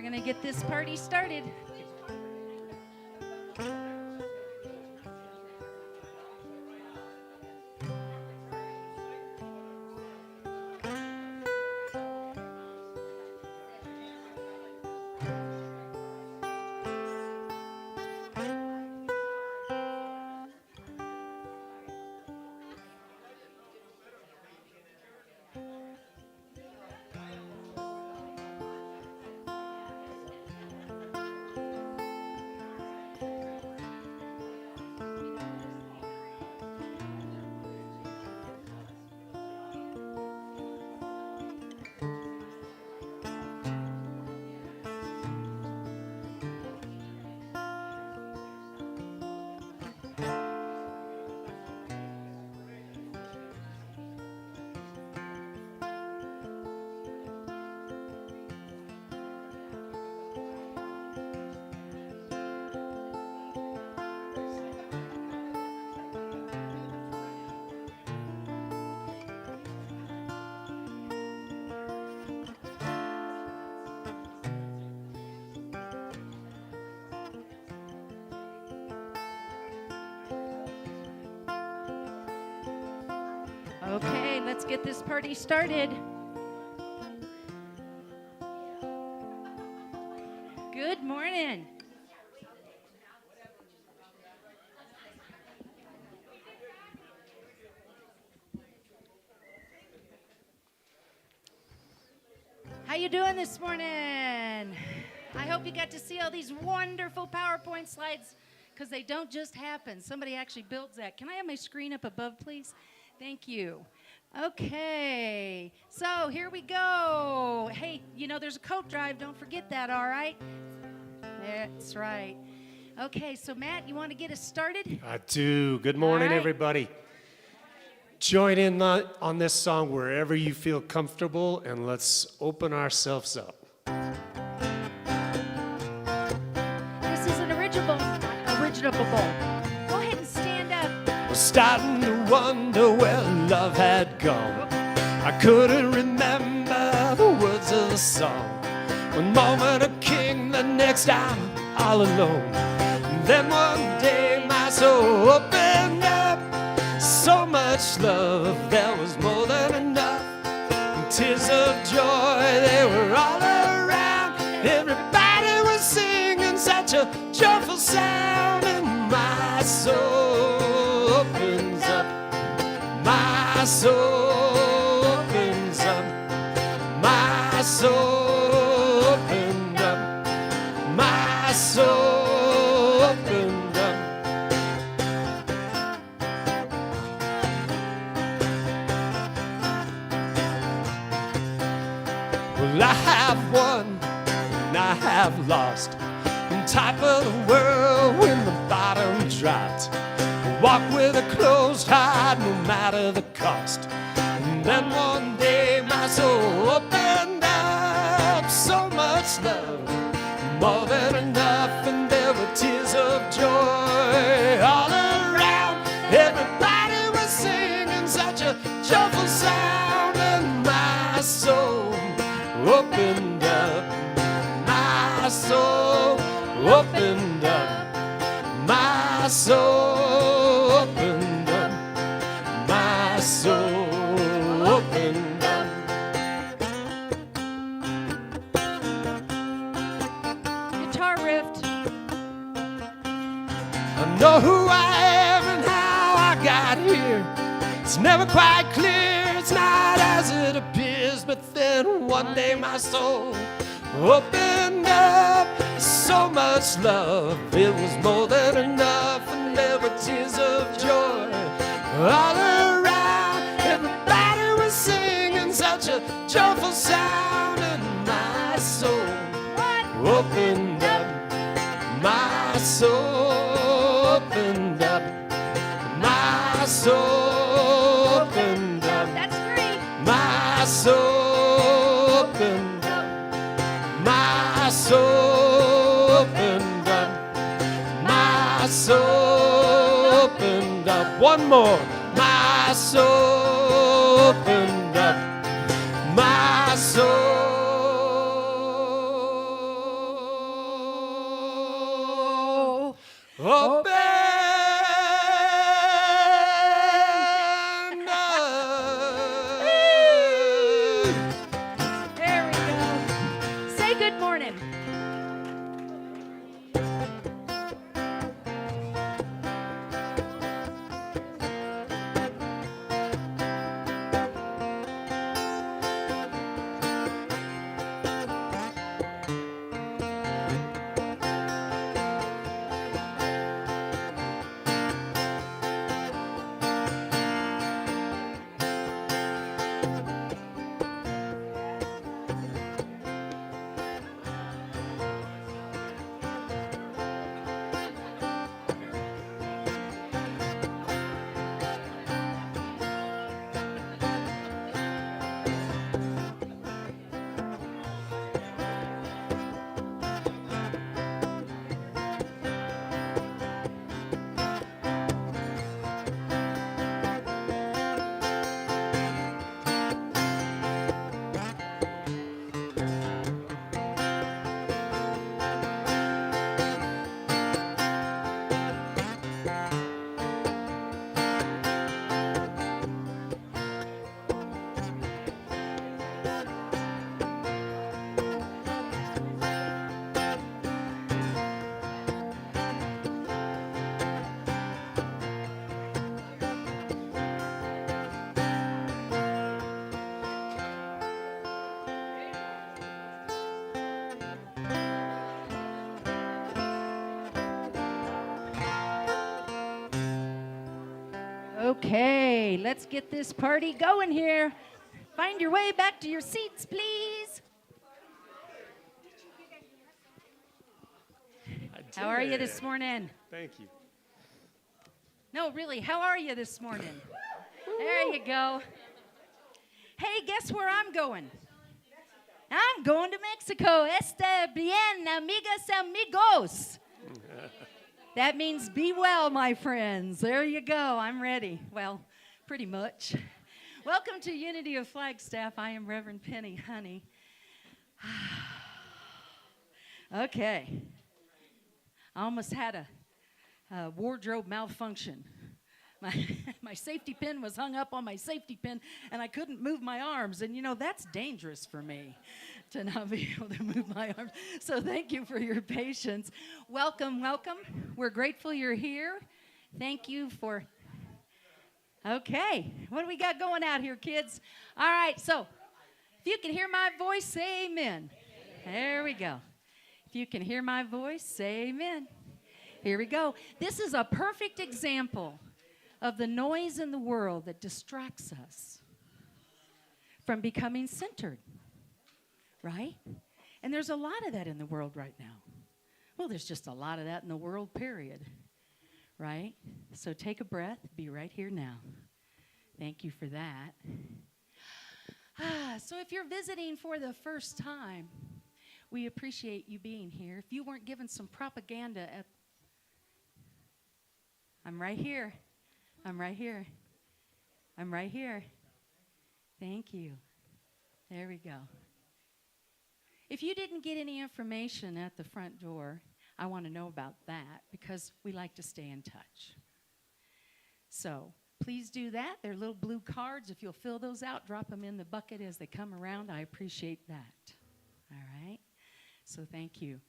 going to get this party started. Okay, let's get this party started. Good morning. How you doing this morning? I hope you got to see all these wonderful PowerPoint slides, because they don't just happen. Somebody actually builds that. Can I have my screen up above, please? Thank you. Okay, so here we go. Hey, you know, there's a coat drive. Don't forget that, all right? That's right. Okay, so Matt, you want to get us started? I do. Good morning, everybody. Join in on this song wherever you feel comfortable, and let's open ourselves up. This is an original. Go ahead and stand up. Was starting to wonder where love had gone. I couldn't remember the words of the song. One moment a king, the next I'm all alone. Then one day my soul opened up. So much love, there was more than enough. And tears of joy, they were all around. Everybody was singing such a joyful sound. And my soul opens up. My soul opens up. My soul opened up. My soul opened up. Well, I have won and I have lost. On top of the world when the bottom dropped. Walk with a closed heart no matter the cost. And then one day my soul opened up. So much love, more than enough. And there were tears of joy all around. Everybody was singing such a joyful sound. And my soul opened up. My soul opened up. My soul opened up. My soul opened up. Guitar riff. I know who I am and how I got here. It's never quite clear, it's not as it appears. But then one day my soul opened up. So much love, it was more than enough. And there were tears of joy all around. Everybody was singing such a joyful sound. And my soul opened up. My soul opened up. My soul opened up. That's great. My soul opened up. My soul opened up. My soul opened up. One more. My soul opened up. My soul Okay, let's get this party going here. Find your way back to your seats, please. How are you this morning? Thank you. No, really, how are you this morning? There you go. Hey, guess where I'm going? I'm going to Mexico. Este bien, amigas, amigos. That means be well, my friends. There you go. I'm ready. Well, pretty much. Welcome to Unity of Flagstaff. I am Reverend Penni, honey. Okay. I almost had a wardrobe malfunction. My safety pin was hung up on my safety pin, and I couldn't move my arms. And, you know, that's dangerous for me to not be able to move my arms. So thank you for your patience. Welcome, welcome. We're grateful you're here. Thank you for... Okay, what do we got going out here, kids? All right, so if you can hear my voice, say amen. There we go. If you can hear my voice, say amen. Here we go. This is a perfect example of the noise in the world that distracts us from becoming centered, right? And there's a lot of that in the world right now. Well, there's just a lot of that in the world, period, right? So take a breath, be right here now. Thank you for that. So if you're visiting for the first time, we appreciate you being here. If you weren't given some propaganda at... I'm right here. I'm right here. I'm right here. Thank you. There we go. If you didn't get any information at the front door, I want to know about that because we like to stay in touch. So please do that. They're little blue cards. If you'll fill those out, drop them in the bucket as they come around. I appreciate that. All right? So thank you.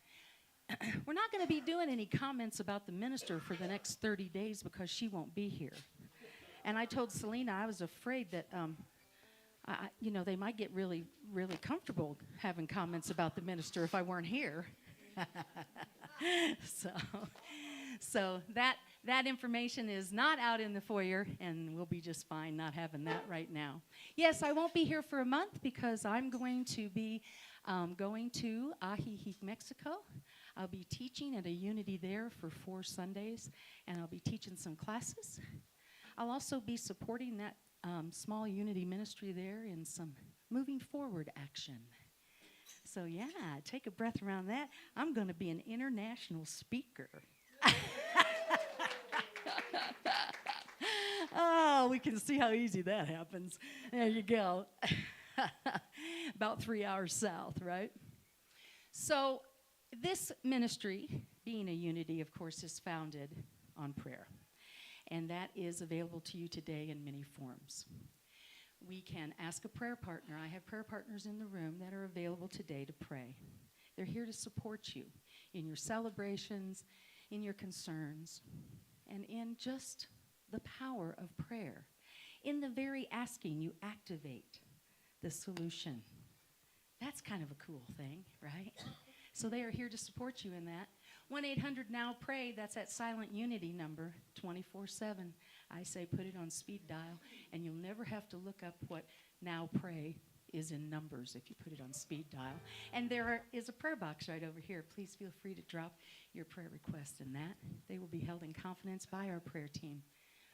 We're not going to be doing any comments about the minister for the next 30 days because she won't be here. And I told Selena I was afraid that, they might get really, really comfortable having comments about the minister if I weren't here. So that information is not out in the foyer, and we'll be just fine not having that right now. Yes, I won't be here for a month because I'm going to be going to Ajijic, Mexico. I'll be teaching at a Unity there for 4 Sundays, and I'll be teaching some classes. I'll also be supporting that small Unity ministry there in some moving forward action. So yeah, take a breath around that. I'm going to be an international speaker. Oh, we can see how easy that happens. There you go. About 3 hours south, right? So this ministry, being a Unity, of course, is founded on prayer. And that is available to you today in many forms. We can ask a prayer partner. I have prayer partners in the room that are available today to pray. They're here to support you in your celebrations, in your concerns, and in just the power of prayer. In the very asking, you activate the solution. That's kind of a cool thing, right? So they are here to support you in that. 1-800-NOW-PRAY, that's that silent Unity number, 24/7. I say put it on speed dial, and you'll never have to look up what Now Pray is in numbers if you put it on speed dial. And there is a prayer box right over here. Please feel free to drop your prayer request in that. They will be held in confidence by our prayer team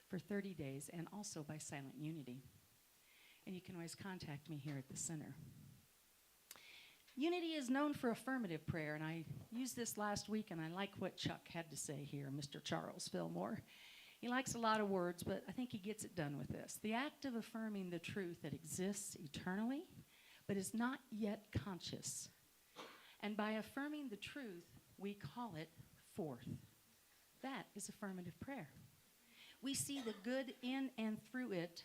for 30 days and also by Silent Unity. And you can always contact me here at the center. Unity is known for affirmative prayer, and I used this last week, and I like what Chuck had to say here, Mr. Charles Fillmore. He likes a lot of words, but I think he gets it done with this. The act of affirming the truth that exists eternally, but is not yet conscious. And by affirming the truth, we call it forth. That is affirmative prayer. We see the good in and through it,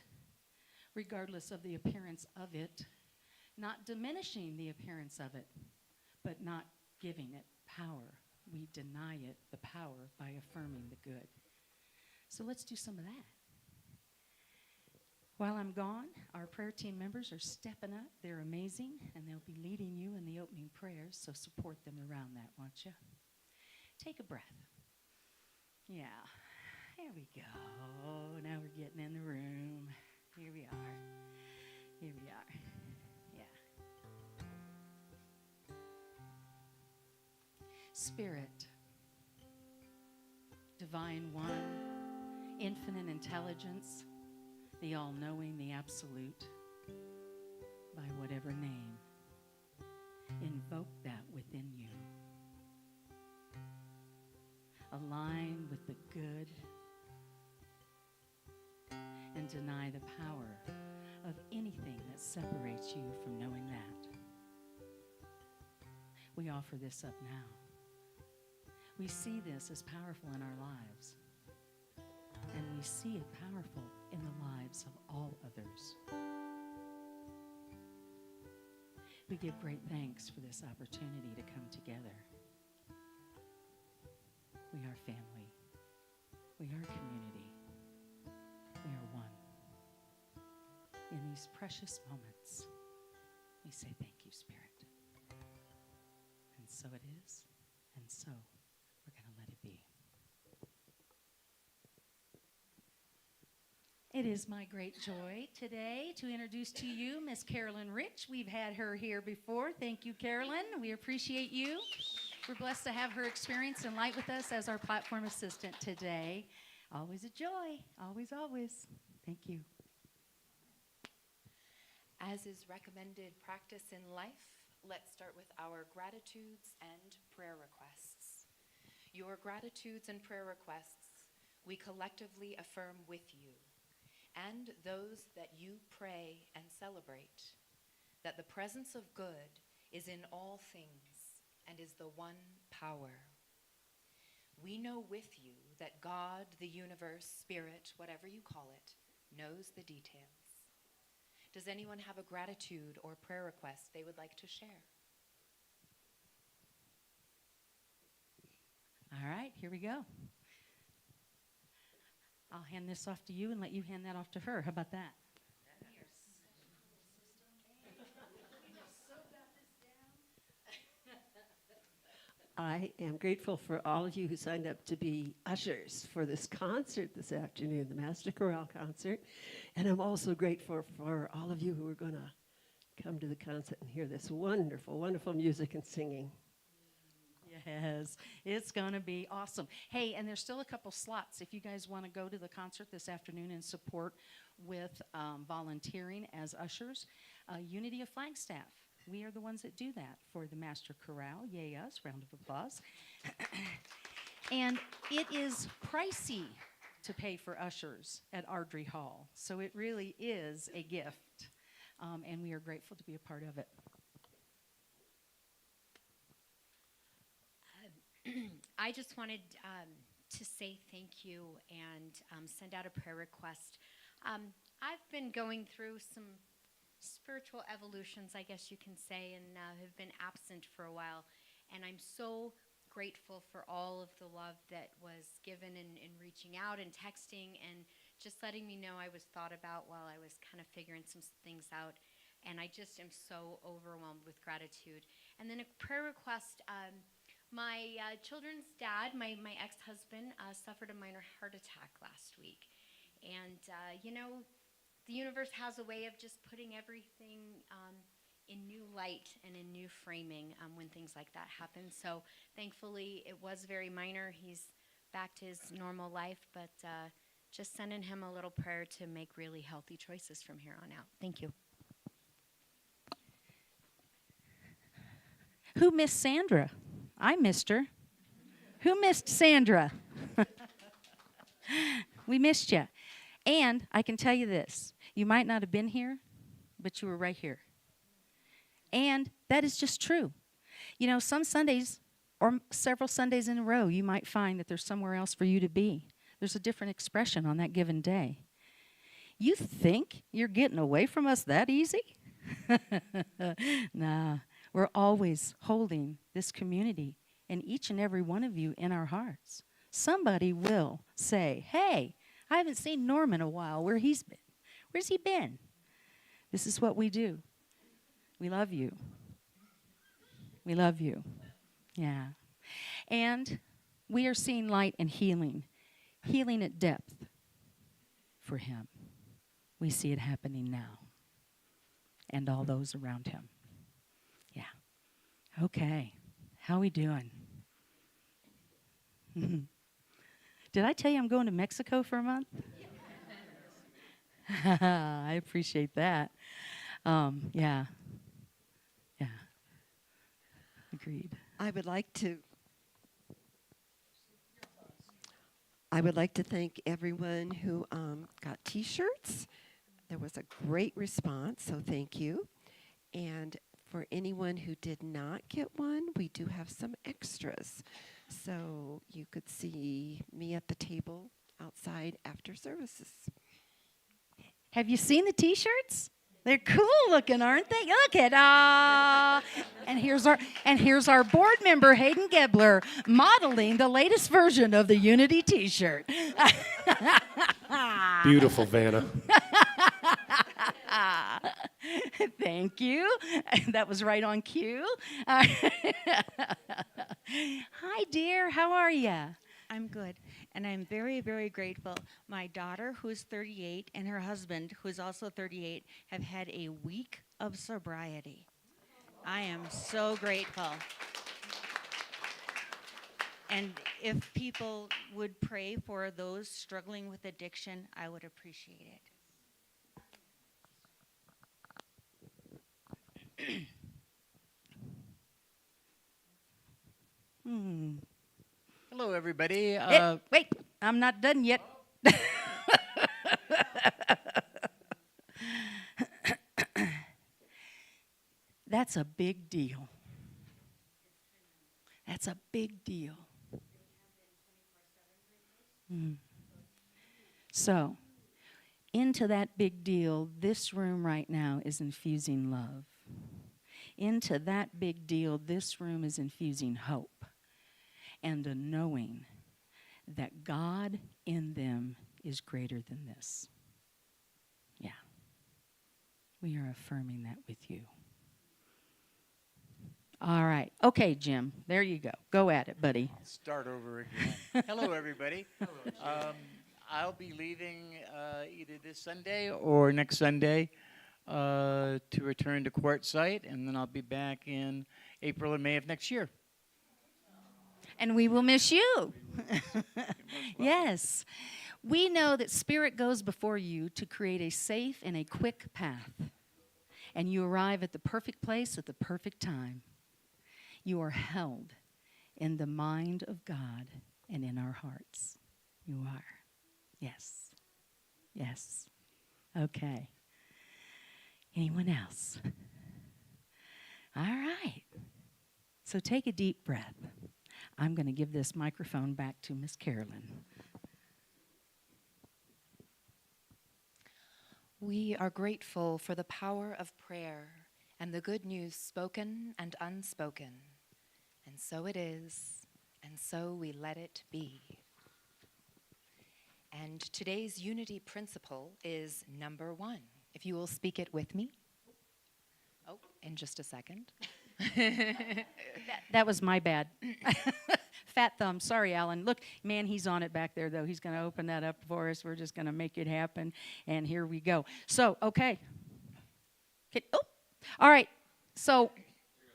regardless of the appearance of it, not diminishing the appearance of it, but not giving it power. We deny it the power by affirming the good. So let's do some of that. While I'm gone, our prayer team members are stepping up. They're amazing, and they'll be leading you in the opening prayers, so support them around that, won't you? Take a breath. Yeah, there we go. Now we're getting Spirit, Divine One, Infinite Intelligence, the All-Knowing, the Absolute, by whatever name, invoke that within you. Align with the good and deny the power of anything that separates you from knowing that. We offer this up now. We see this as powerful in our lives, and we see it powerful in the lives of all others. We give great thanks for this opportunity to come together. We are family. We are community. We are one. In these precious moments, we say thank you, Spirit. And so it is, and so we're going to let it be. It is my great joy today to introduce to you Miss Carolyn Rich. We've had her here before. Thank you, Carolyn. We appreciate you. We're blessed to have her experience and light with us as our platform assistant today. Always a joy. Always, always. Thank you. As is recommended practice in life, let's start with our gratitudes and prayer requests. Your gratitudes and prayer requests we collectively affirm with you, and those that you pray and celebrate, that the presence of good is in all things and is the one power. We know with you that God, the universe, spirit, whatever you call it, knows the details. Does anyone have a gratitude or prayer request they would like to share? All right, here we go. I'll hand this off to you and let you hand that off to her. How about that? I am grateful for all of you who signed up to be ushers for this concert this afternoon, the Master Chorale concert. And I'm also grateful for all of you who are going to come to the concert and hear this wonderful, wonderful music and singing. Yes, it's going to be awesome. Hey, and there's still a couple slots if you guys want to go to the concert this afternoon and support with volunteering as ushers. Unity of Flagstaff. We are the ones that do that for the Master Chorale. Yay us, round of applause. And it is pricey to pay for ushers at Ardrey Hall. So it really is a gift. And we are grateful to be a part of it. I just wanted to say thank you and send out a prayer request. I've been going through some spiritual evolutions, I guess you can say, and have been absent for a while. And I'm so grateful for all of the love that was given in reaching out and texting and just letting me know I was thought about while I was kind of figuring some things out. And I just am so overwhelmed with gratitude. And then a prayer request. My children's dad, my ex-husband, suffered a minor heart attack last week. And, you know, the universe has a way of just putting everything in new light and in new framing when things like that happen. So thankfully, it was very minor. He's back to his normal life, but just sending him a little prayer to make really healthy choices from here on out. Thank you. Who missed Sandra? I missed her. Who missed Sandra? We missed you. And I can tell you this. You might not have been here, but you were right here. And that is just true. You know, some Sundays or several Sundays in a row, you might find that there's somewhere else for you to be. There's a different expression on that given day. You think you're getting away from us that easy? Nah. We're always holding this community and each and every one of you in our hearts. Somebody will say, hey, I haven't seen Norm in a while. Where's he been? This is what we do. We love you. We love you. Yeah. And we are seeing light and healing at depth for him. We see it happening now and all those around him. Yeah. Okay. How we doing? Did I tell you I'm going to Mexico for a month? I appreciate that. Yeah. Yeah. Agreed. I would like to thank everyone who got T-shirts. There was a great response, so thank you. And for anyone who did not get one, we do have some extras. So you could see me at the table outside after services. Have you seen the T-shirts? They're cool looking, aren't they? Look at and here's our board member Hayden Gebler modeling the latest version of the Unity T-shirt. Beautiful, Vanna. Thank you. That was right on cue. Hi, dear. How are you? I'm good, and I'm very, very grateful. My daughter, who's 38, and her husband, who's also 38, have had a week of sobriety. I am so grateful. And if people would pray for those struggling with addiction, I would appreciate it. Hello, everybody. Wait, I'm not done yet. That's a big deal. That's a big deal. So, into that big deal, this room right now is infusing love. Into that big deal, this room is infusing hope and a knowing that God in them is greater than this. Yeah. We are affirming that with you. All right. Okay, Jim. There you go. Go at it, buddy. I'll start over again. Hello, everybody. I'll be leaving either this Sunday or next Sunday to return to Quartzsite, and then I'll be back in April or May of next year. And we will miss you. Yes. We know that Spirit goes before you to create a safe and a quick path. And you arrive at the perfect place at the perfect time. You are held in the mind of God and in our hearts. You are. Yes. Yes. Okay. Anyone else? All right. So take a deep breath. I'm going to give this microphone back to Miss Carolyn. We are grateful for the power of prayer and the good news spoken and unspoken. And so it is, and so we let it be. And today's unity principle is number 1. If you will speak it with me. Oh, in just a second. That was my bad. Fat thumb. Sorry, Alan. Look, man, he's on it back there, though. He's going to open that up for us. We're just going to make it happen. And here we go. So, okay. Oh, all right. So,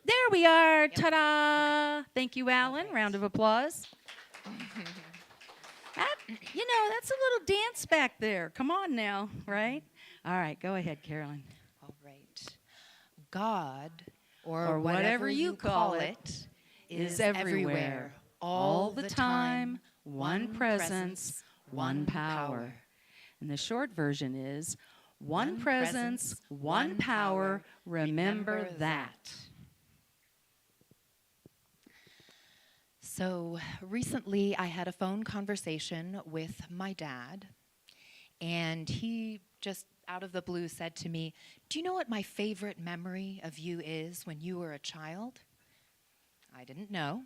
there we are. Yep. Ta-da. Thank you, Alan. Right. Round of applause. That's a little dance back there. Come on now, right? All right. Go ahead, Carolyn. All right. God, or whatever you call it, is everywhere, all the time, one presence, one power. And the short version is, one presence, one power, remember that. So recently I had a phone conversation with my dad, and he just out of the blue said to me, "Do you know what my favorite memory of you is when you were a child?" I didn't know.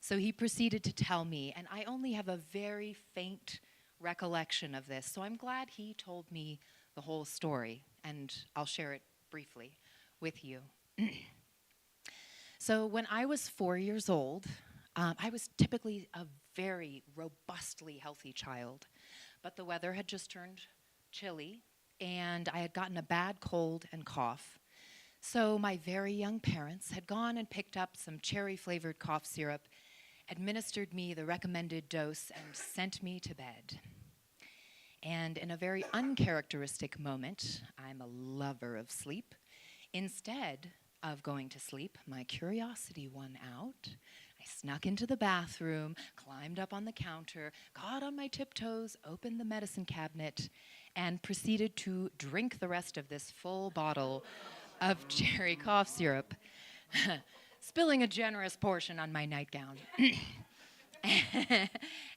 So he proceeded to tell me, and I only have a very faint recollection of this, so I'm glad he told me the whole story, and I'll share it briefly with you. So when I was 4 years old, I was typically a very robustly healthy child, but the weather had just turned chilly, and I had gotten a bad cold and cough. So my very young parents had gone and picked up some cherry-flavored cough syrup administered me the recommended dose, and sent me to bed. And in a very uncharacteristic moment, I'm a lover of sleep. Instead of going to sleep, my curiosity won out. I snuck into the bathroom, climbed up on the counter, got on my tiptoes, opened the medicine cabinet, and proceeded to drink the rest of this full bottle of cherry cough syrup, spilling a generous portion on my nightgown.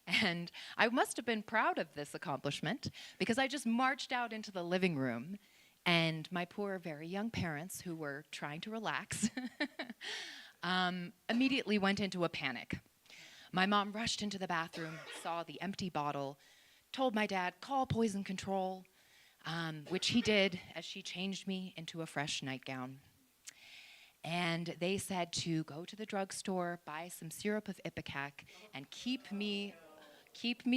And I must have been proud of this accomplishment because I just marched out into the living room, and my poor, very young parents, who were trying to relax, immediately went into a panic. My mom rushed into the bathroom, saw the empty bottle, told my dad, call poison control, which he did as she changed me into a fresh nightgown. And they said to go to the drugstore, buy some syrup of Ipecac, and keep me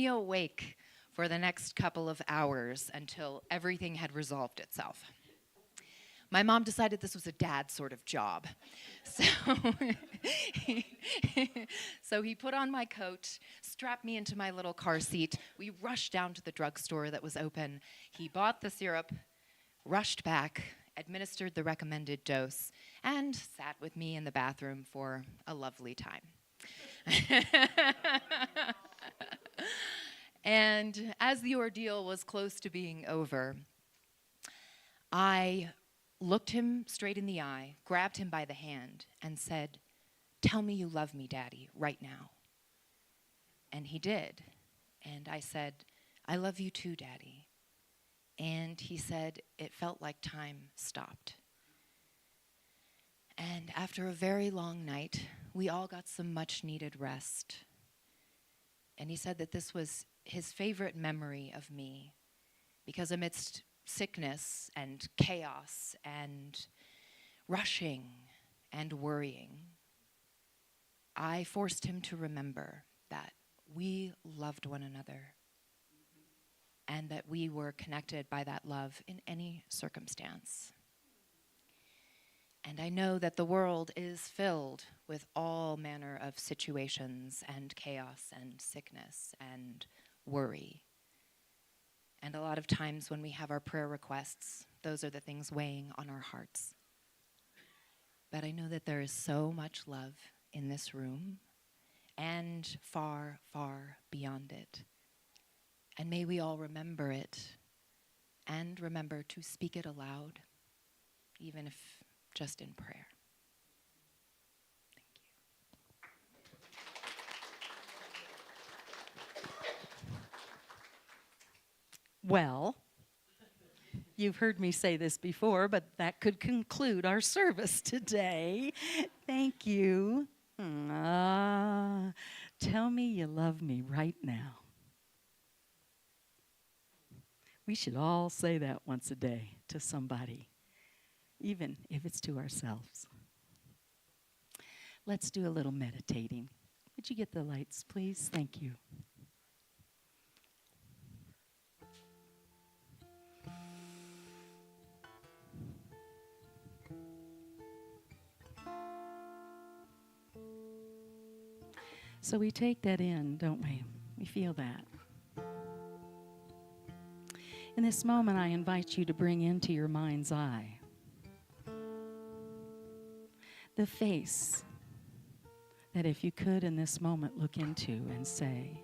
awake for the next couple of hours until everything had resolved itself. My mom decided this was a dad sort of job. So he put on my coat, strapped me into my little car seat. We rushed down to the drugstore that was open. He bought the syrup, rushed back, administered the recommended dose, and sat with me in the bathroom for a lovely time. And as the ordeal was close to being over, I looked him straight in the eye, grabbed him by the hand, and said, "Tell me you love me, Daddy, right now." And he did. And I said, "I love you too, Daddy." And he said it felt like time stopped. And after a very long night, we all got some much-needed rest. And he said that this was his favorite memory of me, because amidst sickness and chaos and rushing and worrying, I forced him to remember that we loved one another and that we were connected by that love in any circumstance. And I know that the world is filled with all manner of situations and chaos and sickness and worry. And a lot of times when we have our prayer requests, those are the things weighing on our hearts. But I know that there is so much love in this room and far, far beyond it. And may we all remember it and remember to speak it aloud, even if just in prayer. Thank you. Well, you've heard me say this before, but that could conclude our service today. Thank you. Tell me you love me right now. We should all say that once a day to somebody, even if it's to ourselves. Let's do a little meditating. Would you get the lights, please? Thank you. So we take that in, don't we? We feel that. In this moment, I invite you to bring into your mind's eye the face that, if you could in this moment, look into and say,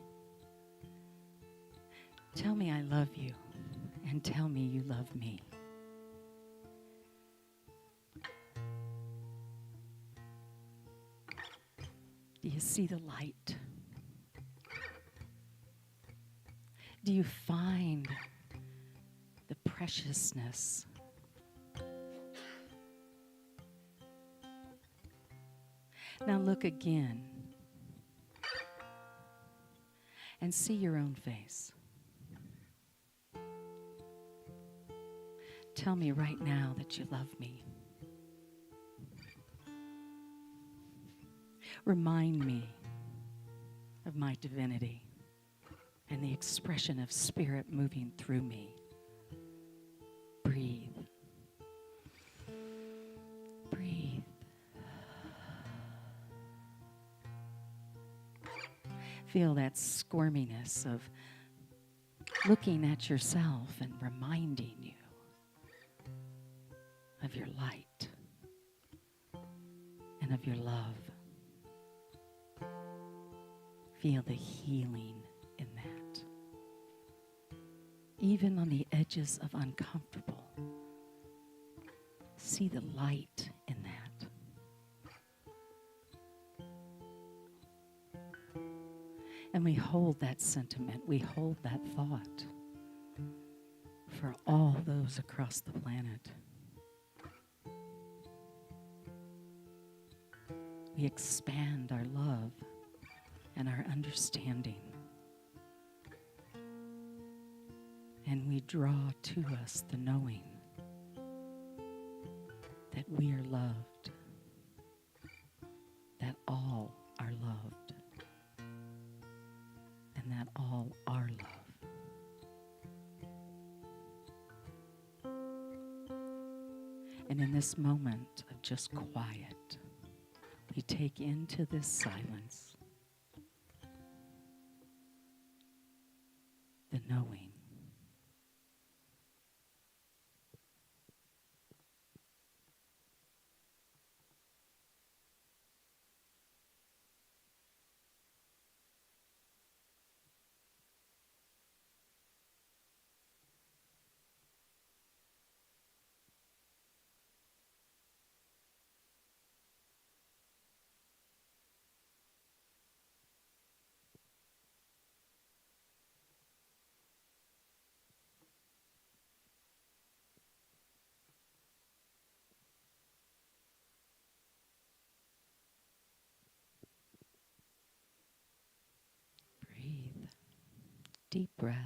"Tell me I love you, and tell me you love me." Do you see the light? Do you find the preciousness? Now look again and see your own face. Tell me right now that you love me. Remind me of my divinity and the expression of spirit moving through me. Breathe. Breathe. Feel that squirminess of looking at yourself and reminding you of your light and of your love. Feel the healing in that. Even on the edges of uncomfortable, see the light in that. And we hold that sentiment, we hold that thought for all those across the planet. We expand our love and our understanding. And we draw to us the knowing that we are loved, that all are loved, and that all are love. And in this moment of just quiet, we take into this silence the knowing. Breathe. Deep breath.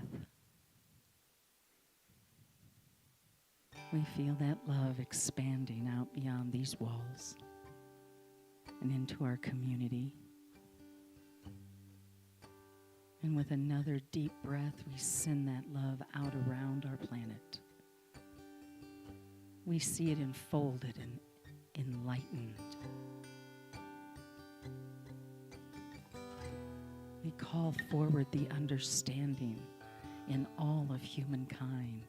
We feel that love expanding out beyond these walls and into our community. And with another deep breath, we send that love out around our planet. We see it enfolded and enlightened. We call forward the understanding in all of humankind.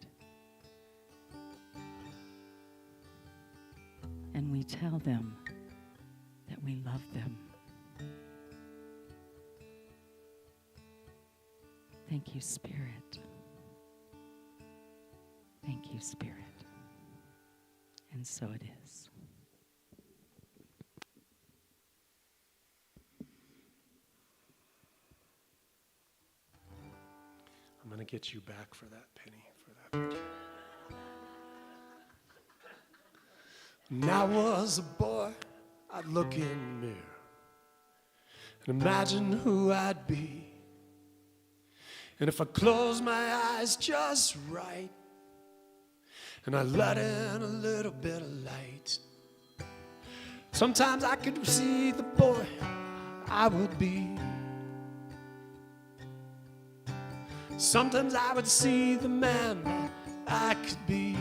And we tell them that we love them. Thank you, Spirit. Thank you, Spirit. And so it is. I'm going to get you back for that, Penny, for that. When I was a boy, I'd look in the mirror and imagine who I'd be. And if I close my eyes just right and I let in a little bit of light, sometimes I could see the boy I would be. Sometimes I would see the man that I could be.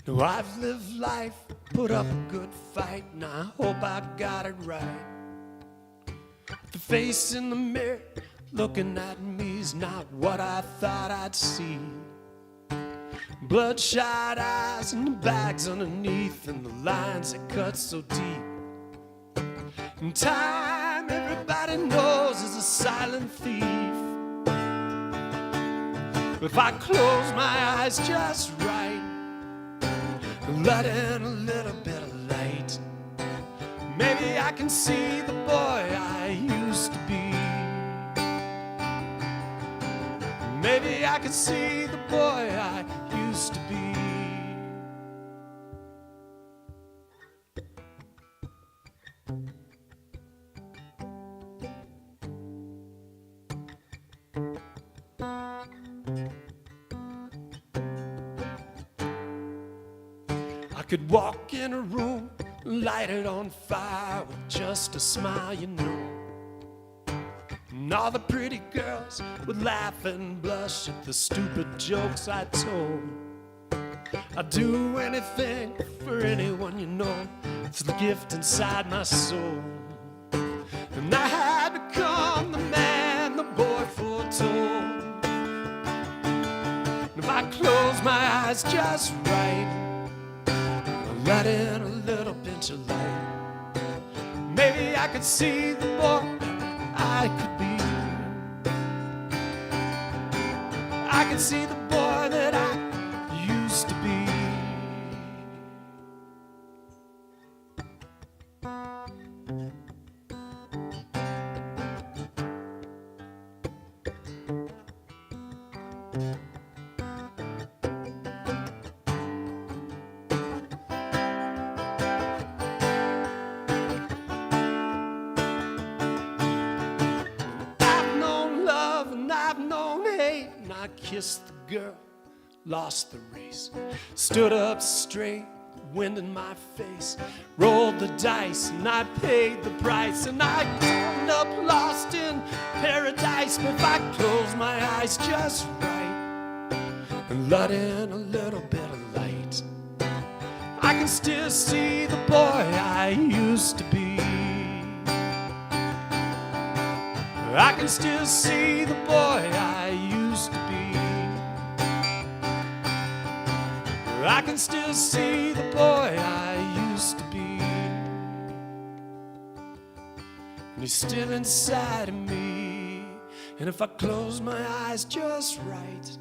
Now I've lived life, put up a good fight, and I hope I got it right. The face in the mirror looking at me is not what I thought I'd see. Bloodshot eyes and the bags underneath and the lines that cut so deep. And time, everybody knows, is a silent thief. But if I close my eyes just right, let in a little bit of light, maybe I can see the boy I used to be. Maybe I can see the boy I used to be. I could walk in a room, light it on fire with just a smile, you know. And all the pretty girls would laugh and blush at the stupid jokes I told. I'd do anything for anyone, you know. It's the gift inside my soul. And I had become the man the boy foretold. And if I close my eyes just right, I'll let in a little pinch of light. Maybe I could see the boy I could be. I could see the boy that I used to be. I've known love and I've known hate, and I kissed the girl, lost the race, stood up straight, wind in my face, rolled the dice and I paid the price, and I ended up lost in paradise. But if I close my eyes just right and let in a little bit of light, I can still see the boy I used to be. I can still see the boy I used to be. I can still see the boy I used to be. And he's still inside of me. And if I close my eyes just right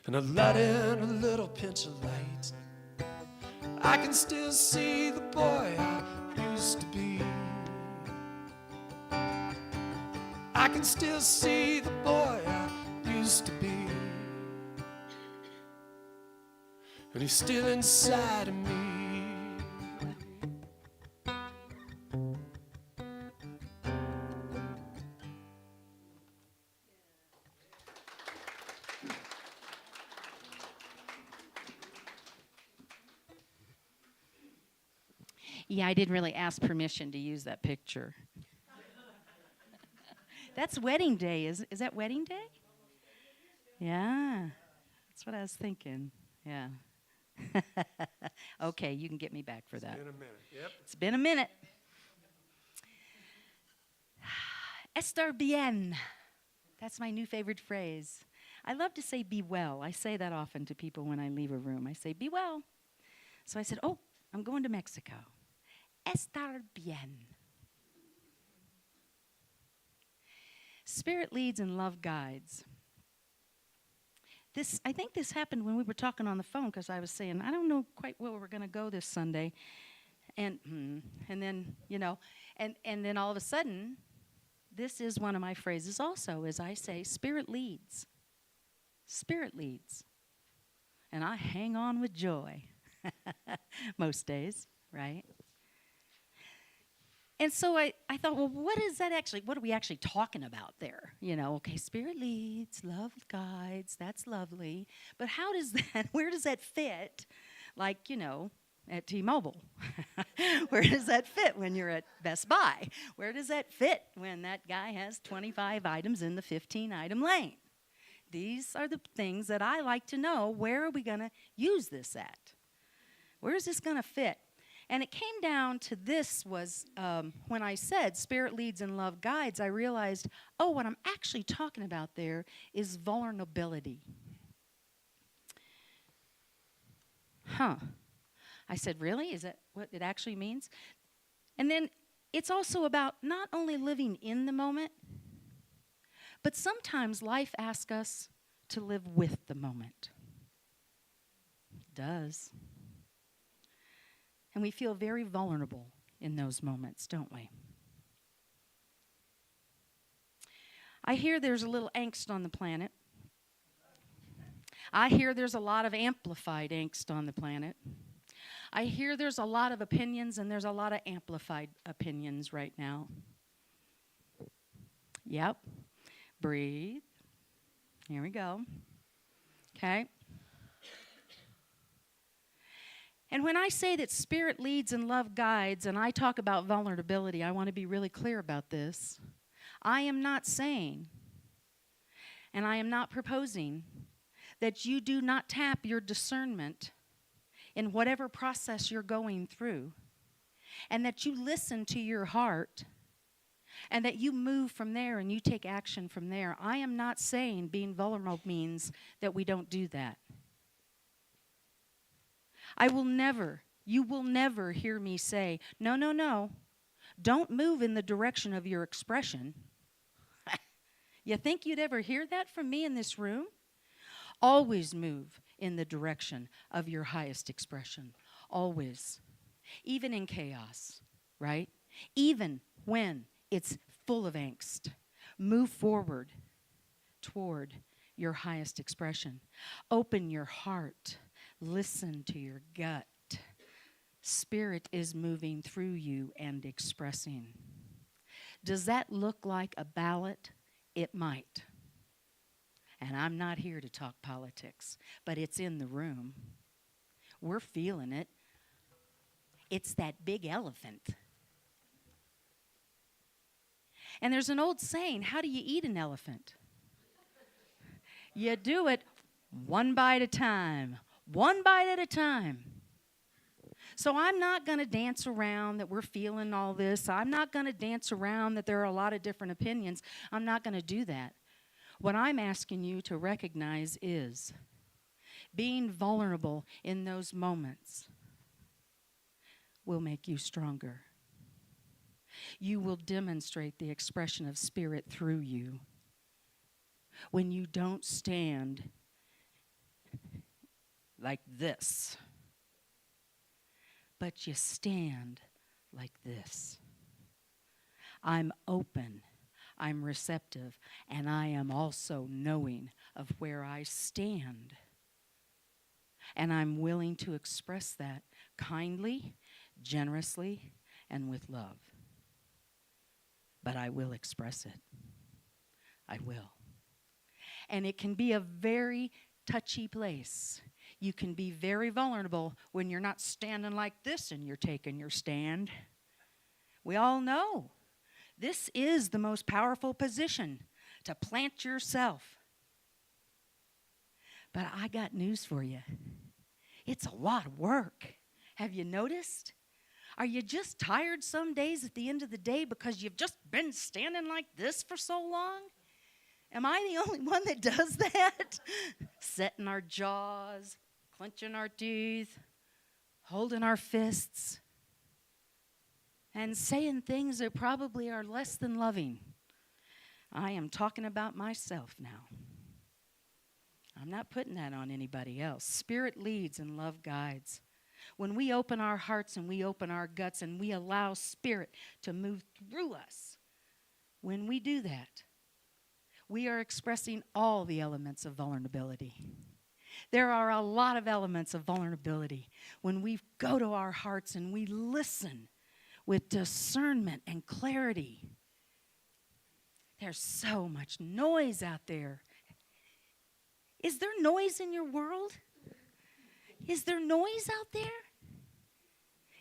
and I let in a little pinch of light, I can still see the boy I used to be. I can still see the boy I used to be. And he's still inside of me. Yeah, I didn't really ask permission to use that picture. That's wedding day. Is that wedding day? Yeah, that's what I was thinking. Yeah. Okay, you can get me back for that. In a minute, yep. It's been a minute. Estar bien. That's my new favorite phrase. I love to say be well. I say that often to people when I leave a room. I say be well. So I said, oh, I'm going to Mexico. Estar bien. Spirit leads and love guides. I think this happened when we were talking on the phone, because I was saying, I don't know quite where we're going to go this Sunday. And then, and then all of a sudden, this is one of my phrases also, is I say, Spirit leads. Spirit leads. And I hang on with joy most days, right? And so I thought, well, what are we actually talking about there? Okay, Spirit leads, love guides, that's lovely. But where does that fit? Like, at T-Mobile. Where does that fit when you're at Best Buy? Where does that fit when that guy has 25 items in the 15-item lane? These are the things that I like to know. Where are we going to use this at? Where is this going to fit? And it came down to this was when I said Spirit leads and love guides, I realized, what I'm actually talking about there is vulnerability. I said, really? Is that what it actually means? And then it's also about not only living in the moment, but sometimes life asks us to live with the moment. It does. And we feel very vulnerable in those moments, don't we? I hear there's a little angst on the planet. I hear there's a lot of amplified angst on the planet. I hear there's a lot of opinions, and there's a lot of amplified opinions right now. Yep. Breathe. Here we go. Okay. And when I say that Spirit leads and love guides, and I talk about vulnerability, I want to be really clear about this. I am not saying, and I am not proposing, that you do not tap your discernment in whatever process you're going through, and that you listen to your heart, and that you move from there and you take action from there. I am not saying being vulnerable means that we don't do that. You will never hear me say, no, no, no, don't move in the direction of your expression. You think you'd ever hear that from me in this room? Always move in the direction of your highest expression. Always. Even in chaos, right? Even when it's full of angst. Move forward toward your highest expression. Open your heart. Listen to your gut. Spirit is moving through you and expressing. Does that look like a ballot? It might. And I'm not here to talk politics, but it's in the room. We're feeling it. It's that big elephant. And there's an old saying, how do you eat an elephant? You do it one bite at a time. One bite at a time. So I'm not going to dance around that we're feeling all this. I'm not going to dance around that there are a lot of different opinions. I'm not going to do that. What I'm asking you to recognize is being vulnerable in those moments will make you stronger. You will demonstrate the expression of Spirit through you when you don't stand like this, but you stand like this. I'm open, I'm receptive, and I am also knowing of where I stand. And I'm willing to express that kindly, generously, and with love. But I will express it. I will. And it can be a very touchy place. You can be very vulnerable when you're not standing like this and you're taking your stand. We all know this is the most powerful position, to plant yourself. But I got news for you. It's a lot of work. Have you noticed? Are you just tired some days at the end of the day because you've just been standing like this for so long? Am I the only one that does that? Setting our jaws, clenching our teeth, holding our fists, and saying things that probably are less than loving. I am talking about myself now. I'm not putting that on anybody else. Spirit leads and love guides. When we open our hearts and we open our guts and we allow Spirit to move through us, when we do that, we are expressing all the elements of vulnerability. There are a lot of elements of vulnerability when we go to our hearts and we listen with discernment and clarity. There's so much noise out there. Is there noise in your world? Is there noise out there?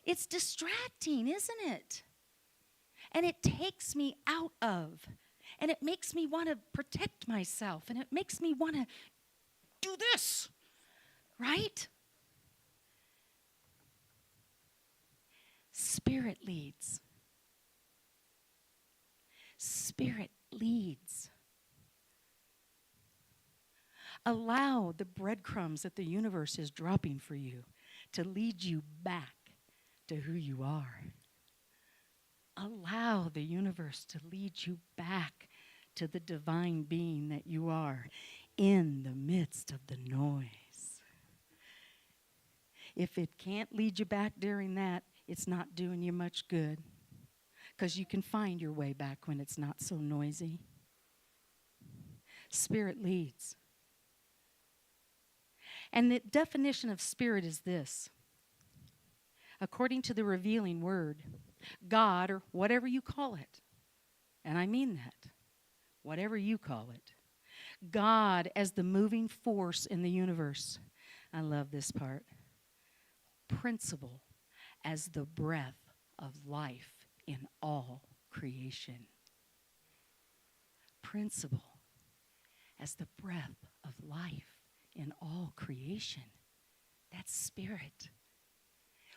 It's distracting, isn't it? And it takes me out of, and it makes me want to protect myself, and it makes me want to do this, right? Spirit leads. Spirit leads. Allow the breadcrumbs that the universe is dropping for you to lead you back to who you are. Allow the universe to lead you back to the divine being that you are in the midst of the noise. If it can't lead you back during that, it's not doing you much good, because you can find your way back when it's not so noisy. Spirit leads. And the definition of spirit is this. According to the revealing word, God, or whatever you call it, and I mean that, whatever you call it, God as the moving force in the universe. I love this part. principle as the breath of life in all creation. Principle as the breath of life in all creation. That's spirit.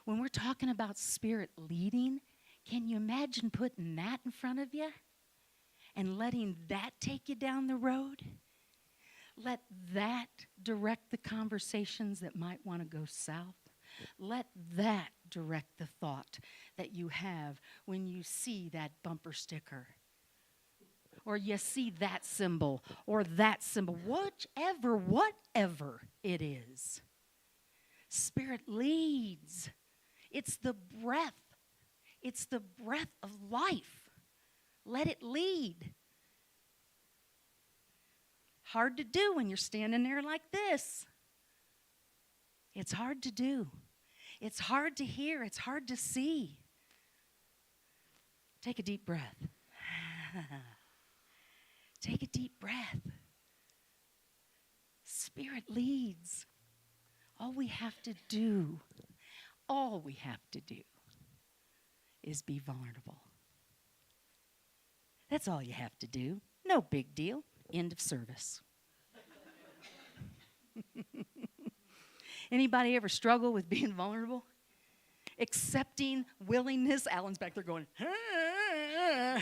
When we're talking about spirit leading, can you imagine putting that in front of you and letting that take you down the road? Let that direct the conversations that might want to go south. Let that direct the thought that you have when you see that bumper sticker, or you see that symbol, or that symbol, whatever it is. Spirit leads. It's the breath. It's the breath of life. Let it lead. Hard to do when you're standing there like this. It's hard to do. It's hard to hear. It's hard to see. Take a deep breath. Take a deep breath. Spirit leads. All we have to do is be vulnerable. That's all you have to do. No big deal. End of service. Anybody ever struggle with being vulnerable? Accepting willingness? Alan's back there going, yeah,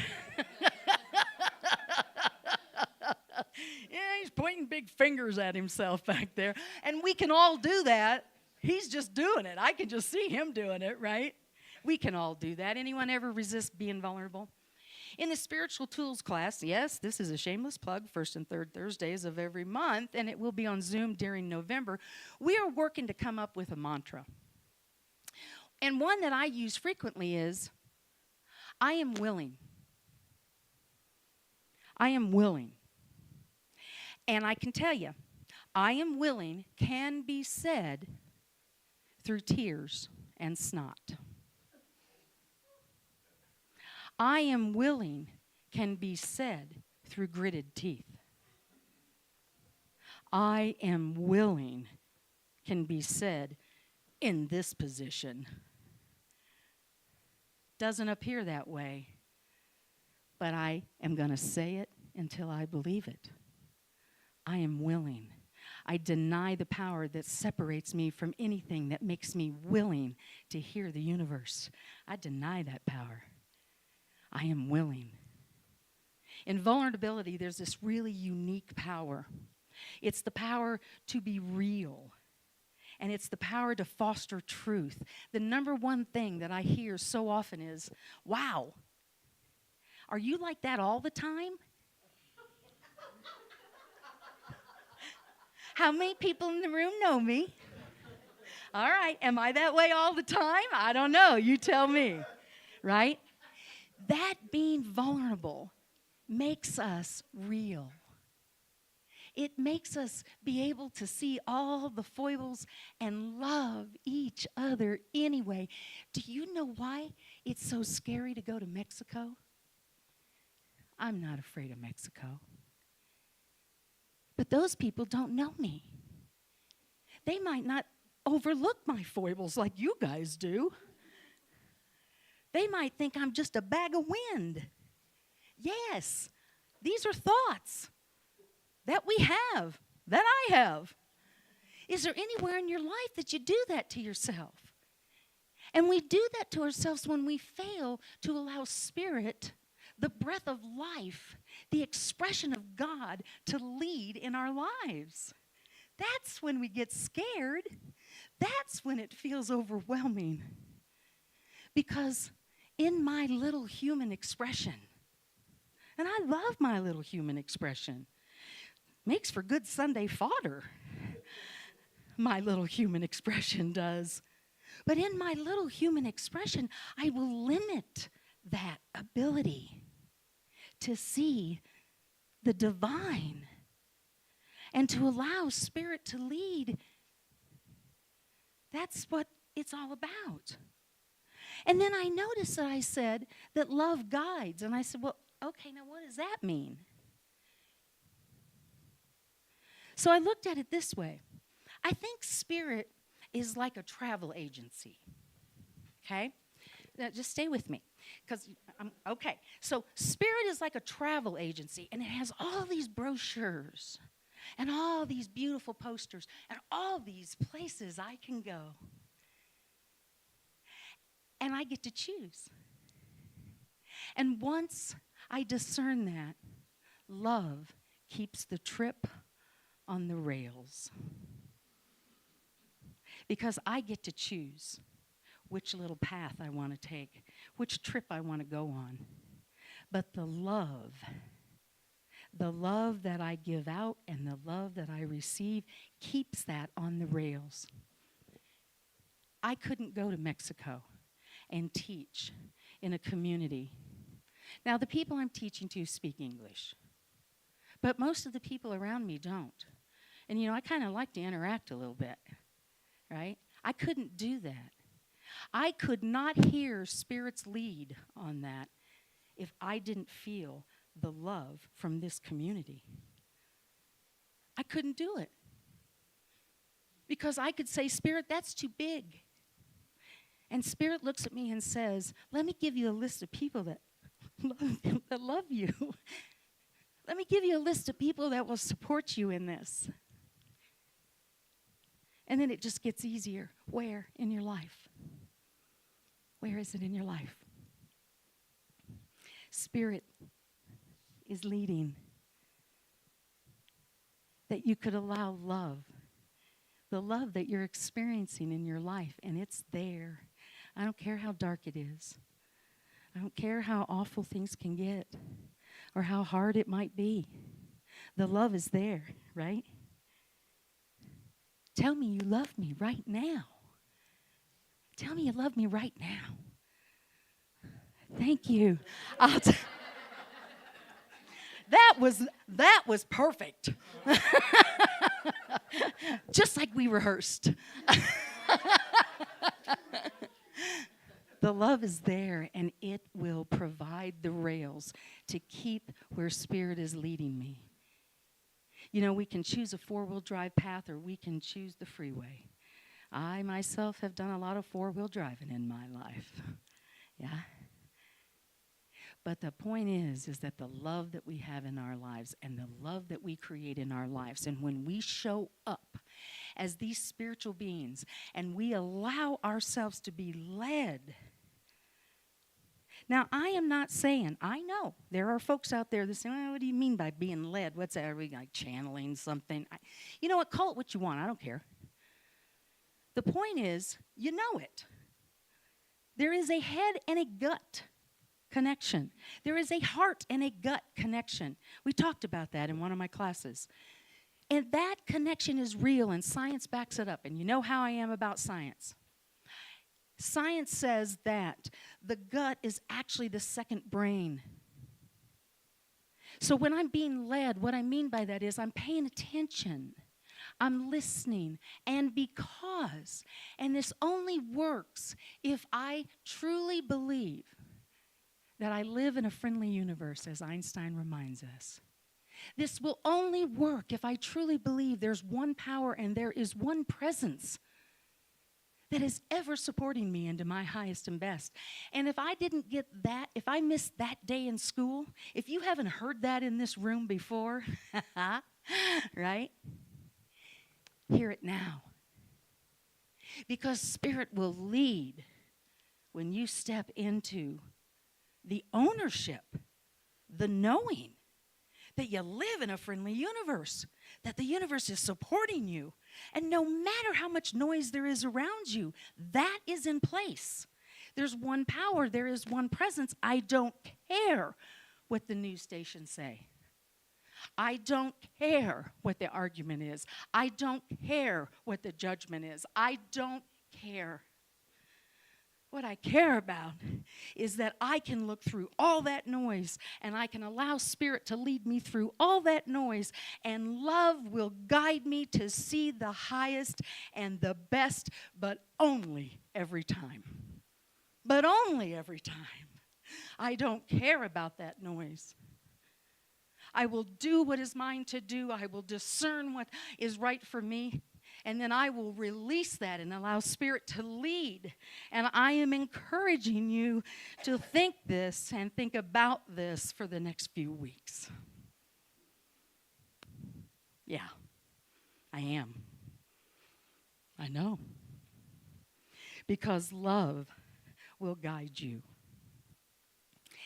he's pointing big fingers at himself back there. And we can all do that. He's just doing it. I can just see him doing it, right? We can all do that. Anyone ever resist being vulnerable? In the spiritual tools class, yes, this is a shameless plug, first and third Thursdays of every month, and it will be on Zoom during November. We are working to come up with a mantra. And one that I use frequently is, I am willing. I am willing. And I can tell you, I am willing can be said through tears and snot. I am willing can be said through gritted teeth. I am willing can be said in this position. Doesn't appear that way, but I am going to say it until I believe it. I am willing. I deny the power that separates me from anything that makes me willing to hear the universe. I deny that power. I am willing. In vulnerability, there's this really unique power. It's the power to be real. And it's the power to foster truth. The number one thing that I hear so often is, wow, are you like that all the time? How many people in the room know me? All right, am I that way all the time? I don't know, you tell me, right? That being vulnerable makes us real. It makes us be able to see all the foibles and love each other anyway. Do you know why it's so scary to go to Mexico? I'm not afraid of Mexico. But those people don't know me. They might not overlook my foibles like you guys do. They might think I'm just a bag of wind. Yes, these are thoughts that we have, that I have. Is there anywhere in your life that you do that to yourself? And we do that to ourselves when we fail to allow Spirit, the breath of life, the expression of God, to lead in our lives. That's when we get scared. That's when it feels overwhelming. Because in my little human expression, and I love my little human expression, makes for good Sunday fodder. My little human expression does. But in my little human expression, I will limit that ability to see the divine and to allow Spirit to lead. That's what it's all about. And then I noticed that I said that love guides. And I said, well, okay, now what does that mean? So I looked at it this way. I think Spirit is like a travel agency. Okay? Now, just stay with me. Because okay. So Spirit is like a travel agency, and it has all these brochures and all these beautiful posters and all these places I can go. And I get to choose. And once I discern that, love keeps the trip on the rails. Because I get to choose which little path I want to take, which trip I want to go on. But the love that I give out and the love that I receive keeps that on the rails. I couldn't go to Mexico and teach in a community. Now, the people I'm teaching to speak English, but most of the people around me don't. And, I kind of like to interact a little bit, right? I couldn't do that. I could not hear Spirit's lead on that if I didn't feel the love from this community. I couldn't do it. Because I could say, Spirit, that's too big. And Spirit looks at me and says, let me give you a list of people that love you. Let me give you a list of people that will support you in this. And then it just gets easier. Where in your life? Where is it in your life? Spirit is leading. That you could allow love. The love that you're experiencing in your life, and it's there. I don't care how dark it is. I don't care how awful things can get or how hard it might be. The love is there, right? Tell me you love me right now. Tell me you love me right now. Thank you. That was perfect. Just like we rehearsed. The love is there, and it will provide the rails to keep where Spirit is leading me. We can choose a 4-wheel drive path, or we can choose the freeway. I myself have done a lot of 4-wheel driving in my life. Yeah. But the point is that the love that we have in our lives and the love that we create in our lives, and when we show up as these spiritual beings and we allow ourselves to be led. Now, I am not saying, I know there are folks out there that say, what do you mean by being led? What's that? Are we like channeling something? You know what? Call it what you want. I don't care. The point is, you know it. There is a head and a gut connection. There is a heart and a gut connection. We talked about that in one of my classes. And that connection is real, and science backs it up. And you know how I am about science. Science says that the gut is actually the second brain. So when I'm being led, what I mean by that is I'm paying attention. I'm listening. And this only works if I truly believe that I live in a friendly universe, as Einstein reminds us. This will only work if I truly believe there's one power and there is one presence that is ever supporting me into my highest and best. And if I didn't get that, if I missed that day in school, if you haven't heard that in this room before, right? Hear it now. Because Spirit will lead when you step into the ownership, the knowing that you live in a friendly universe, that the universe is supporting you. And no matter how much noise there is around you, that is in place. There's one power, there is one presence. I don't care what the news stations say. I don't care what the argument is. I don't care what the judgment is. I don't care. What I care about is that I can look through all that noise and I can allow Spirit to lead me through all that noise, and love will guide me to see the highest and the best, but only every time. But only every time. I don't care about that noise. I will do what is mine to do. I will discern what is right for me. And then I will release that and allow Spirit to lead. And I am encouraging you to think this and think about this for the next few weeks. Yeah, I am. I know. Because love will guide you.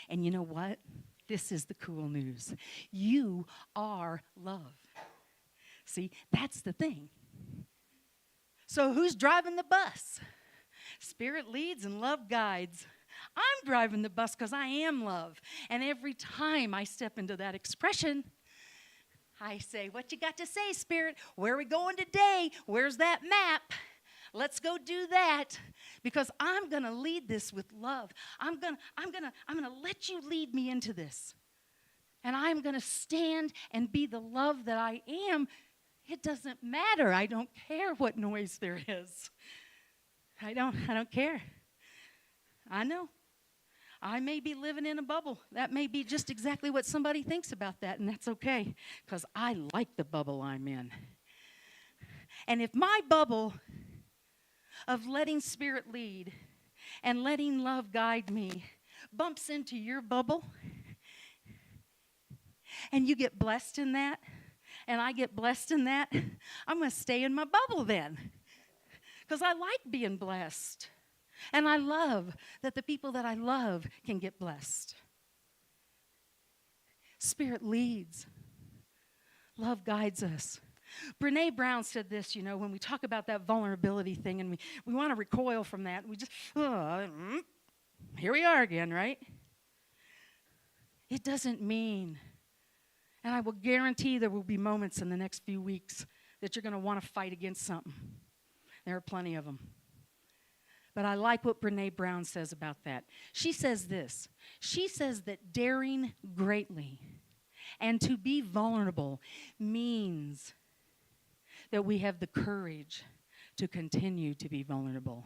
And you know what? This is the cool news. You are love. See, that's the thing. So who's driving the bus? Spirit leads and love guides. I'm driving the bus because I am love. And every time I step into that expression, I say, what you got to say, Spirit? Where are we going today? Where's that map? Let's go do that, because I'm going to lead this with love. I'm going to let you lead me into this. And I'm going to stand and be the love that I am. It doesn't matter. I don't care what noise there is. I don't care. I know. I may be living in a bubble. That may be just exactly what somebody thinks about that, and that's okay, because I like the bubble I'm in. And if my bubble of letting Spirit lead and letting love guide me bumps into your bubble, and you get blessed in that, and I get blessed in that, I'm going to stay in my bubble then, because I like being blessed. And I love that the people that I love can get blessed. Spirit leads. Love guides us. Brene Brown said this, when we talk about that vulnerability thing, and we want to recoil from that. We just, here we are again, right? It doesn't mean, and I will guarantee there will be moments in the next few weeks that you're going to want to fight against something. There are plenty of them. But I like what Brene Brown says about that. She says this. She says that daring greatly and to be vulnerable means that we have the courage to continue to be vulnerable.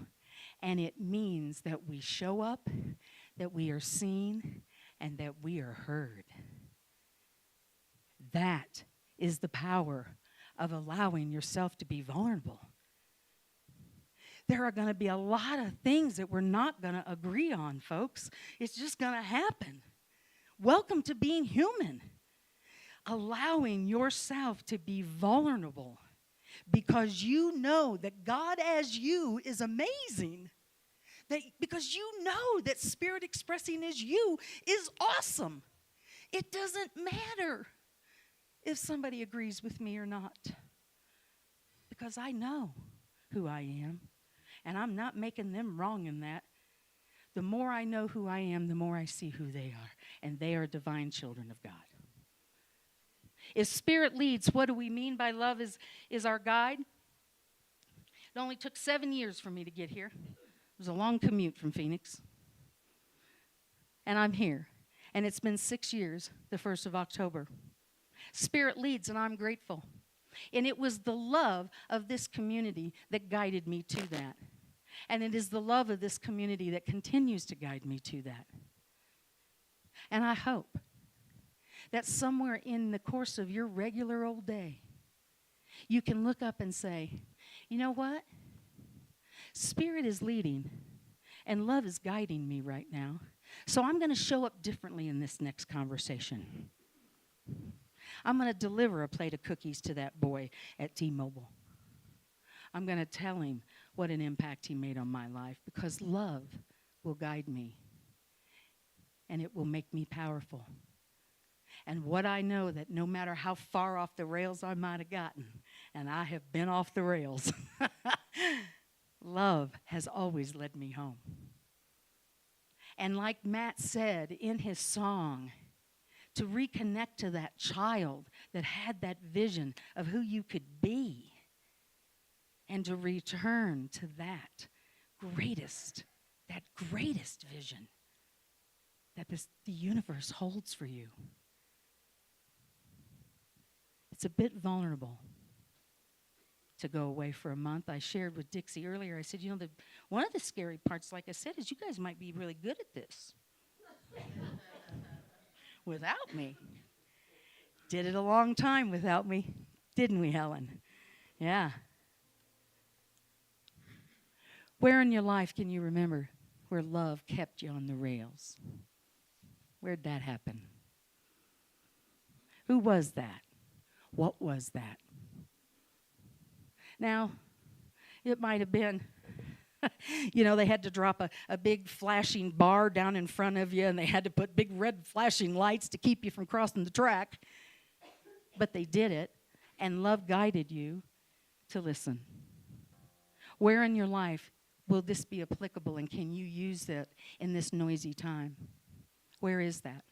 And it means that we show up, that we are seen, and that we are heard. That is the power of allowing yourself to be vulnerable. There are going to be a lot of things that we're not going to agree on, folks. It's just going to happen. Welcome to being human. Allowing yourself to be vulnerable because you know that God as you is amazing. Because you know that Spirit expressing as you is awesome. It doesn't matter if somebody agrees with me or not, because I know who I am. And I'm not making them wrong in that. The more I know who I am, the more I see who they are. And they are divine children of God. If Spirit leads, what do we mean by love is our guide? It only took 7 years for me to get here. It was a long commute from Phoenix. And I'm here. And it's been 6 years, the 1st of October. Spirit leads, and I'm grateful. And it was the love of this community that guided me to that. And it is the love of this community that continues to guide me to that. And I hope that somewhere in the course of your regular old day, you can look up and say, you know what? Spirit is leading, and love is guiding me right now. So I'm going to show up differently in this next conversation. I'm going to deliver a plate of cookies to that boy at T-Mobile. I'm going to tell him what an impact he made on my life, because love will guide me, and it will make me powerful. And what I know, that no matter how far off the rails I might have gotten, and I have been off the rails, love has always led me home. And like Matt said in his song, to reconnect to that child that had that vision of who you could be, and to return to that greatest vision that the universe holds for you. It's a bit vulnerable to go away for a month. I shared with Dixie earlier, I said, one of the scary parts, like I said, is you guys might be really good at this. Without me. Did it a long time without me, didn't we, Helen? Yeah. Where in your life can you remember where love kept you on the rails? Where'd that happen? Who was that? What was that? Now, it might have been, they had to drop a big flashing bar down in front of you, and they had to put big red flashing lights to keep you from crossing the track. But they did it, and love guided you to listen. Where in your life will this be applicable, and can you use it in this noisy time? Where is that?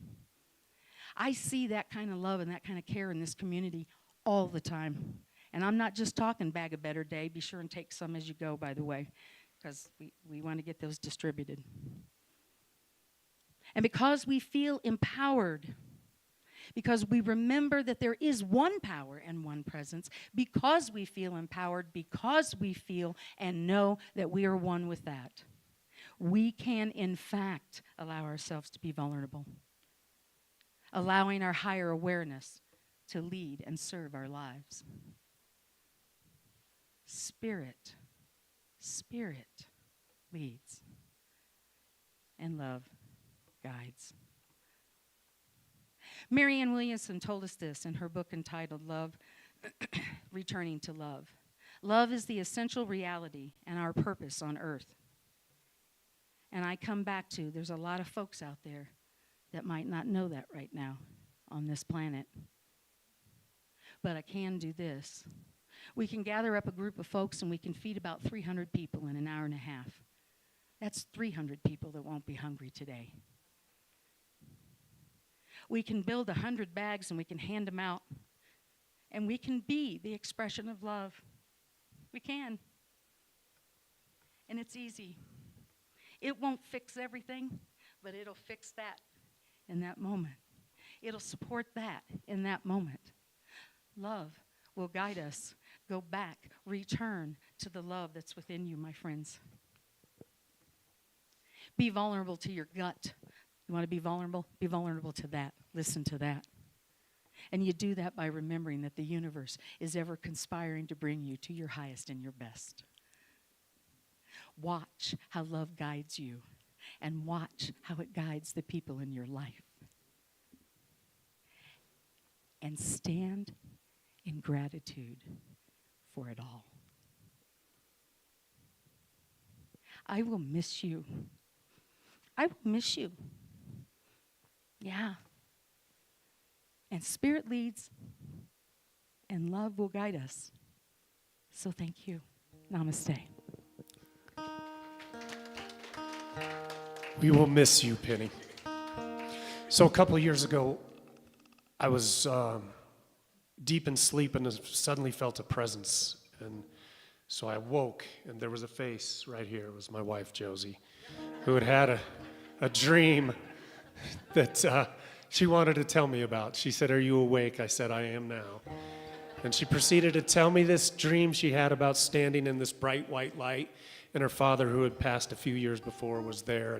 I see that kind of love and that kind of care in this community all the time. And I'm not just talking Bag a Better Day. Be sure and take some as you go, by the way, because we want to get those distributed. And because we feel empowered, because we remember that there is one power and one presence, because we feel empowered, because we feel and know that we are one with that, we can, in fact, allow ourselves to be vulnerable, allowing our higher awareness to lead and serve our lives. Spirit leads, and love guides. Marianne Williamson told us this in her book entitled Love, Returning to Love. Love is the essential reality and our purpose on earth. And I come back to, there's a lot of folks out there that might not know that right now on this planet. But I can do this. We can gather up a group of folks and we can feed about 300 people in an hour and a half. That's 300 people that won't be hungry today. We can build 100 bags and we can hand them out. And we can be the expression of love. We can. And it's easy. It won't fix everything, but it'll fix that in that moment. It'll support that in that moment. Love will guide us. Go back, return to the love that's within you, my friends. Be vulnerable to your gut. You want to be vulnerable? Be vulnerable to that. Listen to that. And you do that by remembering that the universe is ever conspiring to bring you to your highest and your best. Watch how love guides you, and watch how it guides the people in your life. And stand in gratitude for it all. I will miss you. I will miss you. Yeah. And Spirit leads, and love will guide us. So thank you. Namaste. We will miss you, Penni. So a couple of years ago, I was deep in sleep and suddenly felt a presence. And so I woke, and there was a face right here. It was my wife, Josie, who had had a dream that she wanted to tell me about. She said, "Are you awake?" I said, "I am now." And she proceeded to tell me this dream she had about standing in this bright white light, and her father, who had passed a few years before, was there,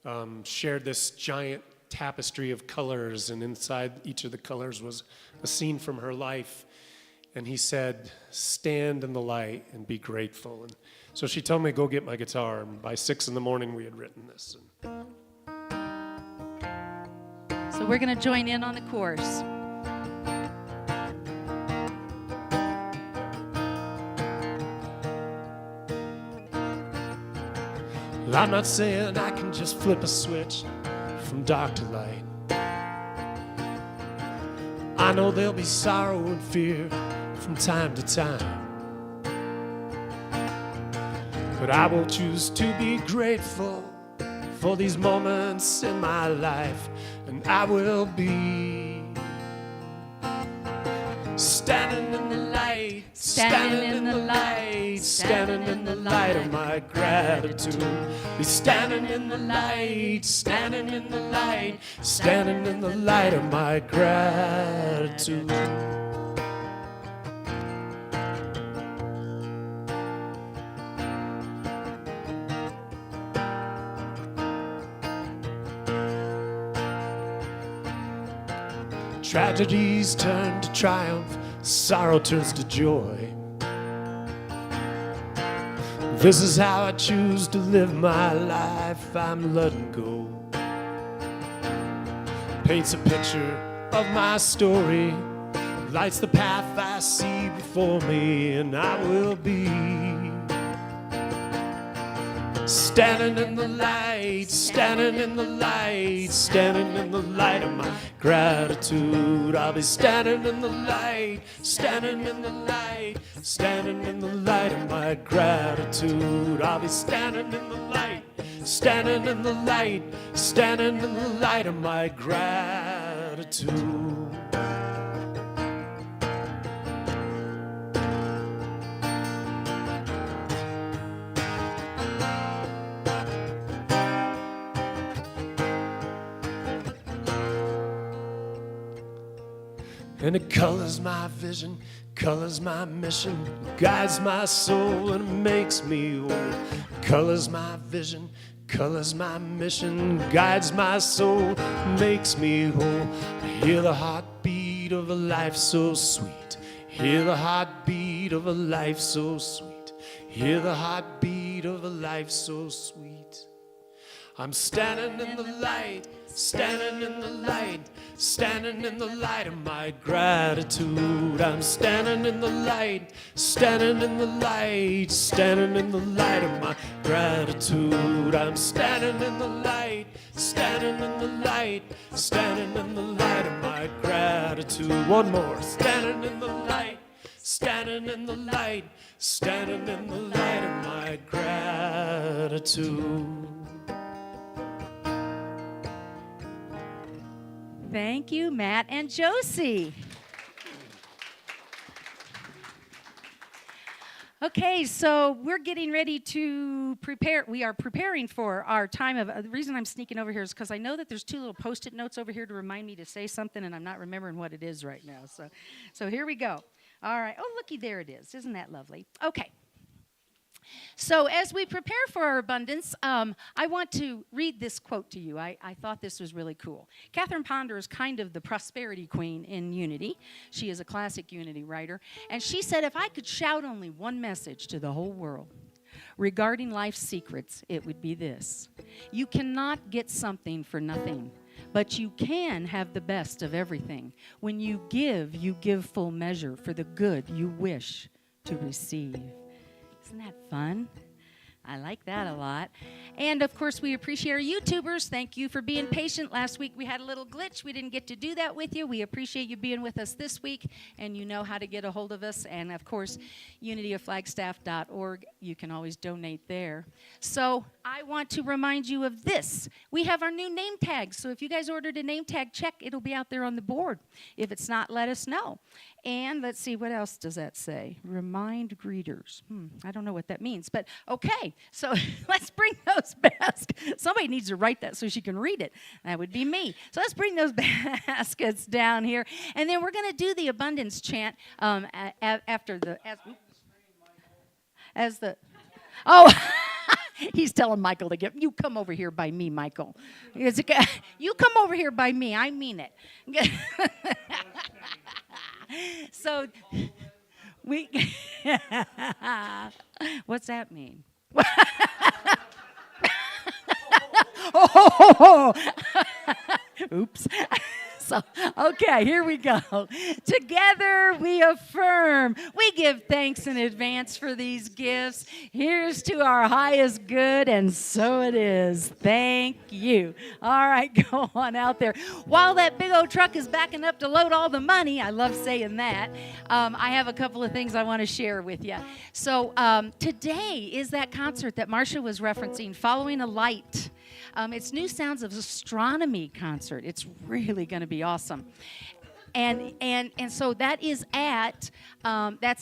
and shared this giant tapestry of colors, and inside each of the colors was a scene from her life. And he said, "Stand in the light and be grateful." And so she told me to go get my guitar, and by 6 a.m. we had written this. So we're going to join in on the chorus. Well, I'm not saying I can just flip a switch from dark to light. I know there'll be sorrow and fear from time to time, but I will choose to be grateful for these moments in my life, and I will be standing in the light, standing in the light, standing in the light of my gratitude. Be standing in the light, standing in the light, standing in the light of my gratitude. Tragedies turn to triumph, sorrow turns to joy. This is how I choose to live my life. I'm letting go. Paints a picture of my story, lights the path I see before me, and I will be standing in the light, standing in the light, standing in the light of my gratitude. I'll be standing in the light, standing in the light, standing in the light of my gratitude. I'll be standing in the light, standing in the light, standing in the light of my gratitude. And it colors my vision, colors my mission, guides my soul and makes me whole. Colors my vision, colors my mission, guides my soul, makes me whole. I hear the heartbeat of a life so sweet. Hear the heartbeat of a life so sweet. Hear the heartbeat of a life so sweet. I'm standing in the light, standing in the light, standing in the light of my gratitude. I'm standing in the light, standing in the light, standing in the light of my gratitude. I'm standing in the light, standing in the light, standing in the light of my gratitude. One more, standing in the light, standing in the light, standing in the light of my gratitude. Thank you, Matt and Josie. Okay, so we're getting ready to prepare. We are preparing for our time of, the reason I'm sneaking over here is because I know that there's two little Post-it notes over here to remind me to say something, and I'm not remembering what it is right now. So here we go. All right. Oh, looky, there it is. Isn't that lovely? Okay. So as we prepare for our abundance, I want to read this quote to you. I thought this was really cool. Catherine Ponder is kind of the prosperity queen in Unity. She is a classic Unity writer. And she said, if I could shout only one message to the whole world regarding life's secrets, it would be this. You cannot get something for nothing, but you can have the best of everything. When you give full measure for the good you wish to receive. Isn't that fun? I like that a lot. And, of course, we appreciate our YouTubers. Thank you for being patient. Last week we had a little glitch. We didn't get to do that with you. We appreciate you being with us this week, and you know how to get a hold of us. And, of course, unityofflagstaff.org. You can always donate there. So I want to remind you of this. We have our new name tags. So if you guys ordered a name tag, check. It'll be out there on the board. If it's not, let us know. And let's see, what else does that say? Remind greeters. I don't know what that means, but okay. So let's bring those baskets. Somebody needs to write that so she can read it. That would be me. So let's bring those baskets down here. And then we're going to do the abundance chant after the, as the, oh, he's telling Michael to get, you come over here by me, Michael. You come over here by me. I mean it. So we, what's that mean? Oh, oops. So, okay, here we go. Together we affirm. We give thanks in advance for these gifts. Here's to our highest good, and so it is. Thank you. All right, go on out there. While that big old truck is backing up to load all the money, I love saying that, I have a couple of things I want to share with you. So today is that concert that Marcia was referencing, Following a Light. It's New Sounds of Astronomy concert. It's really going to be awesome. And so that is that's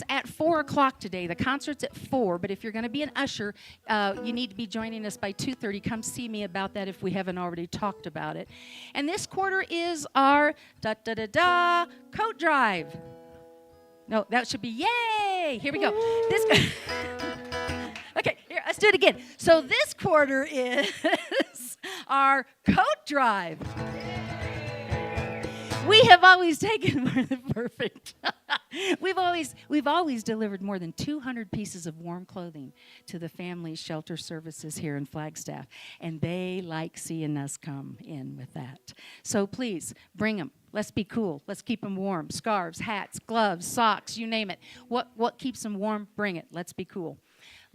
at 4 o'clock today. The concert's at 4, but if you're going to be an usher, you need to be joining us by 2:30. Come see me about that if we haven't already talked about it. And this quarter is our coat drive. No, that should be yay. Here we go. Okay, here, let's do it again. So this quarter is our coat drive. We have always taken more than perfect. we've always delivered more than 200 pieces of warm clothing to the family shelter services here in Flagstaff, and they like seeing us come in with that. So please bring them. Let's be cool. Let's keep them warm. Scarves, hats, gloves, socks, you name it. What keeps them warm? Bring it. Let's be cool.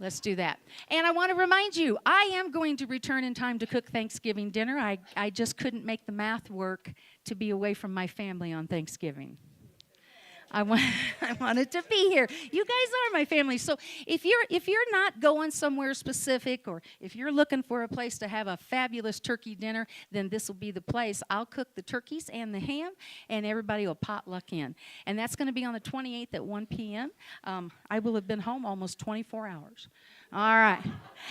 Let's do that. And I want to remind you, I am going to return in time to cook Thanksgiving dinner. I just couldn't make the math work to be away from my family on Thanksgiving. I wanted to be here. You guys are my family. So if you're not going somewhere specific, or if you're looking for a place to have a fabulous turkey dinner, then this will be the place. I'll cook the turkeys and the ham, and everybody will potluck in. And that's going to be on the 28th at 1 p.m. I will have been home almost 24 hours. All right.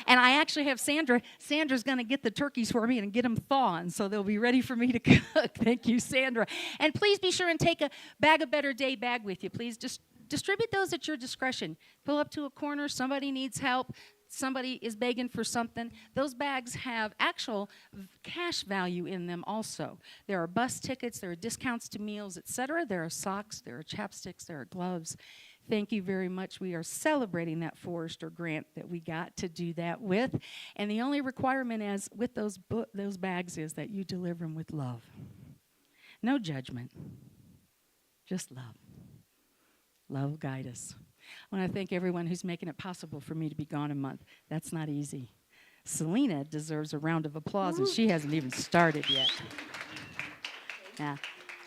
And I actually have Sandra. Sandra's going to get the turkeys for me and get them thawing, so they'll be ready for me to cook. Thank you, Sandra. And please be sure and take a Bag of Better Day bag with you. Please just distribute those at your discretion. Pull up to a corner. Somebody needs help. Somebody is begging for something. Those bags have actual cash value in them also. There are bus tickets. There are discounts to meals, etc. There are socks. There are chapsticks. There are gloves. Thank you very much. We are celebrating that Forrester grant that we got to do that with. And the only requirement as with those bags is that you deliver them with love. No judgment, just love. Love will guide us. I want to thank everyone who's making it possible for me to be gone a month. That's not easy. Selena deserves a round of applause, and she hasn't even started yet. Yeah.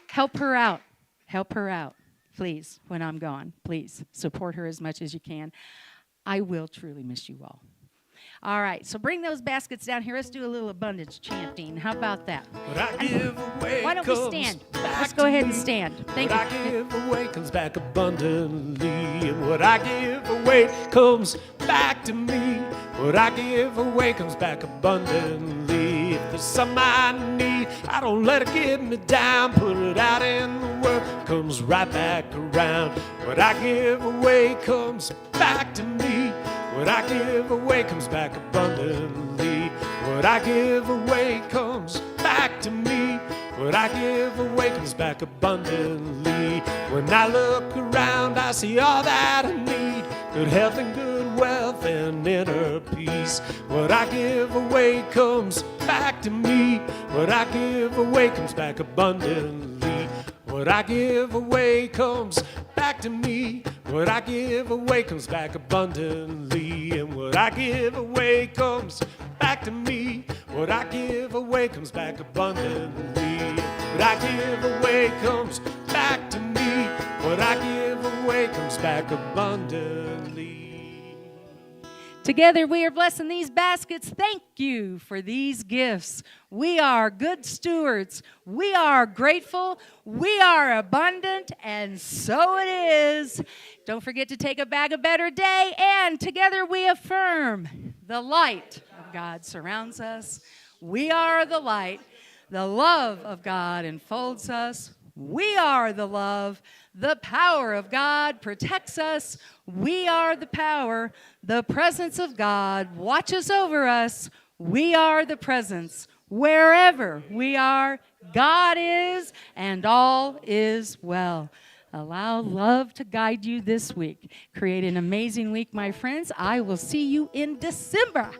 Help her out. Help her out. Please, when I'm gone, please support her as much as you can. I will truly miss you all. All right, so bring those baskets down here. Let's do a little abundance chanting. How about that? Why don't we stand? Let's go ahead and stand. Thank you. What I give away comes back abundantly. And what I give away comes back to me. What I give away comes back abundantly. If there's something I need, I don't let it get me down. Put it out in the world, comes right back around. What I give away comes back to me. What I give away comes back abundantly. What I give away comes back to me. What I give away comes back abundantly. When I look around, I see all that I need. Good health and good wealth and inner peace. What I give away comes back to me. What I give away comes back abundantly. What I give away comes back to me. What I give away comes back abundantly. And what I give away comes back to me. What I give away comes back abundantly. What I give away comes back to me. What I give away comes back abundantly. Together we are blessing these baskets. Thank you for these gifts. We are good stewards. We are grateful. We are abundant, and so it is. Don't forget to take a Bag of Better Day, and together we affirm the light of God surrounds us. We are the light. The love of God enfolds us. We are the love. The power of God protects us. We are the power. The presence of God watches over us. We are the presence. Wherever we are, God is, and all is well. Allow love to guide you this week. Create an amazing week, my friends. I will see you in December.